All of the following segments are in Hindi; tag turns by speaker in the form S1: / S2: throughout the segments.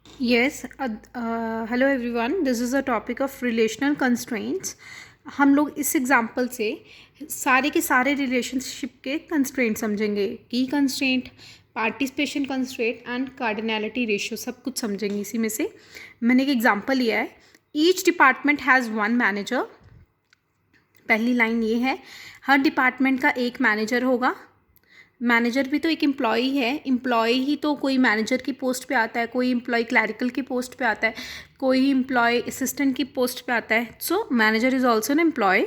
S1: Yes, hello everyone. This is a topic of relational constraints. हम लोग इस एग्जांपल से सारे के सारे रिलेशनशिप के कंस्ट्रेंट समझेंगे. की constraint, participation constraint and cardinality ratio सब कुछ समझेंगे. इसी में से मैंने एक एग्जांपल लिया है. Each department has one manager. पहली लाइन ये है, हर डिपार्टमेंट का एक मैनेजर होगा. मैनेजर भी तो एक एम्प्लॉई है. एम्प्लॉय ही तो कोई मैनेजर की पोस्ट पे आता है, कोई एम्प्लॉय क्लैरिकल की पोस्ट पे आता है, कोई एम्प्लॉय असिस्टेंट की पोस्ट पे आता है. So manager is also an employee.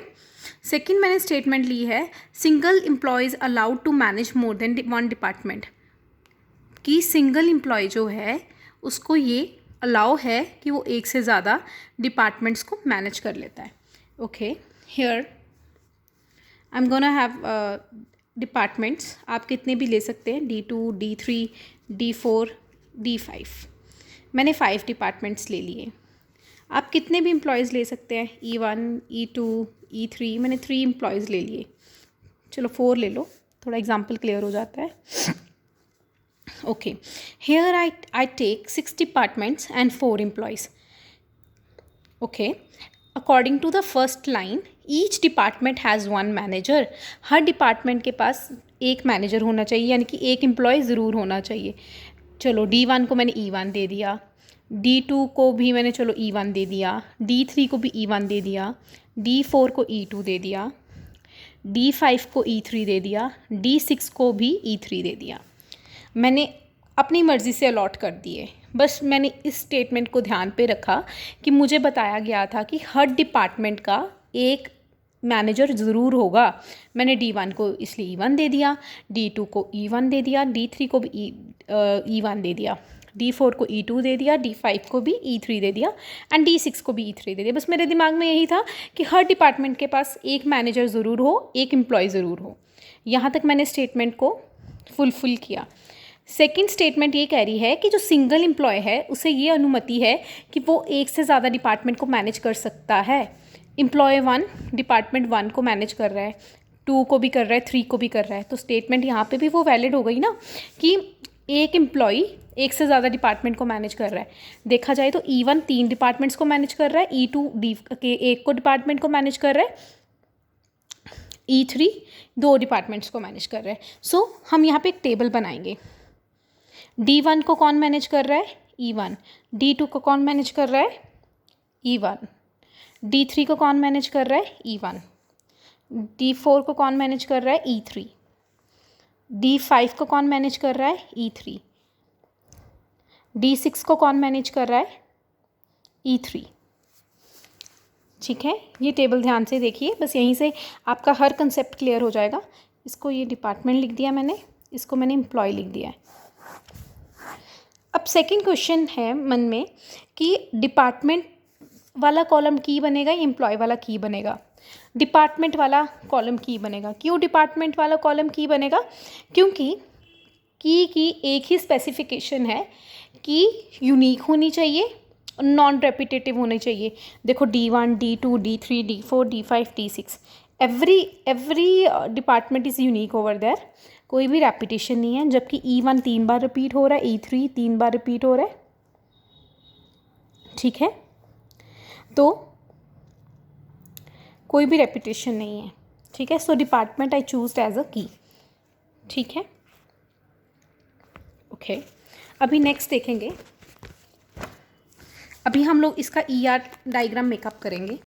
S1: Second मैंने स्टेटमेंट ली है, single employees allowed to manage more than one department. कि सिंगल एम्प्लॉय जो है उसको ये अलाउ है कि वो एक से ज़्यादा डिपार्टमेंट्स को मैनेज कर लेता है. Okay, here I am gonna have departments. आप कितने भी ले सकते हैं, D2, D3, D4, D5. मैंने 5 डिपार्टमेंट्स ले लिए. आप कितने भी एम्प्लॉयज़ ले सकते हैं, E1, E2, E3. मैंने 3 एम्प्लॉयज़ ले लिए. चलो 4 ले लो, थोड़ा एग्जाम्पल क्लियर हो जाता है. Okay, here I take 6 departments and 4 employees. Okay, according to the first line, each department has one manager. हर डिपार्टमेंट के पास एक मैनेजर होना चाहिए, यानी कि एक एम्प्लॉय ज़रूर होना चाहिए. चलो D1 को मैंने E1 दे दिया, D2 को भी मैंने चलो E1 दे दिया, D3 को भी E1 दे दिया, D4 को E2 दे दिया, D5 को E3 दे दिया, D6 को भी E3 दे दिया. मैंने अपनी मर्ज़ी से अलॉट कर दिए. बस मैंने इस स्टेटमेंट को ध्यान पे रखा कि मुझे बताया गया था कि हर डिपार्टमेंट का एक मैनेजर ज़रूर होगा. मैंने D1 को इसलिए E1 दे दिया, D2 को E1 दे दिया, D3 को भी E1 दे दिया, D4 को E2 दे दिया, D5 को भी E3 दे दिया एंड D6 को भी E3 दे दिया. बस मेरे दिमाग में यही था कि हर डिपार्टमेंट के पास एक मैनेजर ज़रूर हो, एक एम्प्लॉय ज़रूर हो. यहाँ तक मैंने स्टेटमेंट को फुलफिल किया. सेकेंड स्टेटमेंट ये कह रही है कि जो सिंगल एम्प्लॉय है उसे ये अनुमति है कि वो एक से ज़्यादा डिपार्टमेंट को मैनेज कर सकता है. एम्प्लॉय 1 डिपार्टमेंट 1 को मैनेज कर रहा है, 2 को भी कर रहा है, 3 को भी कर रहा है. तो स्टेटमेंट यहाँ पे भी वो वैलिड हो गई ना कि एक एम्प्लॉय एक से ज़्यादा डिपार्टमेंट को मैनेज कर रहा है. देखा जाए तो E1 3 डिपार्टमेंट्स को मैनेज कर रहा है, E2 एक को डिपार्टमेंट को मैनेज कर रहा है, E3 2 डिपार्टमेंट्स को मैनेज कर रहा है. सो हम यहाँ पे एक टेबल बनाएंगे. D1 को कौन मैनेज कर रहा है, E1. D2 को कौन मैनेज कर रहा है, E1. D3 को कौन मैनेज कर रहा है, E1. D4 को कौन मैनेज कर रहा है, E3. D5 को कौन मैनेज कर रहा है, E3. D6 को कौन मैनेज कर रहा है, E3. ठीक है, ये टेबल ध्यान से देखिए. बस यहीं से आपका हर कंसेप्ट क्लियर हो जाएगा. इसको ये डिपार्टमेंट लिख दिया मैंने, इसको मैंने एम्प्लॉय लिख दिया है. अब सेकंड क्वेश्चन है मन में कि डिपार्टमेंट वाला कॉलम की बनेगा या एम्प्लॉय वाला की बनेगा. डिपार्टमेंट वाला कॉलम की बनेगा. क्यों डिपार्टमेंट वाला कॉलम की बनेगा? क्योंकि की एक ही स्पेसिफिकेशन है कि यूनिक होनी चाहिए, नॉन रेपिटेटिव होनी चाहिए. देखो D1, D2, D3, D4, D5, D6, every department is unique over there. कोई भी रेपिटेशन नहीं है. जबकि E1 3 बार रिपीट हो रहा है, E3 3 बार रिपीट हो रहा है. ठीक है, तो कोई भी रेपिटेशन नहीं है. ठीक है, so department I choose as a key. ठीक है, ओके. अभी नेक्स्ट देखेंगे. अभी हम लोग इसका ER डायग्राम मेकअप करेंगे.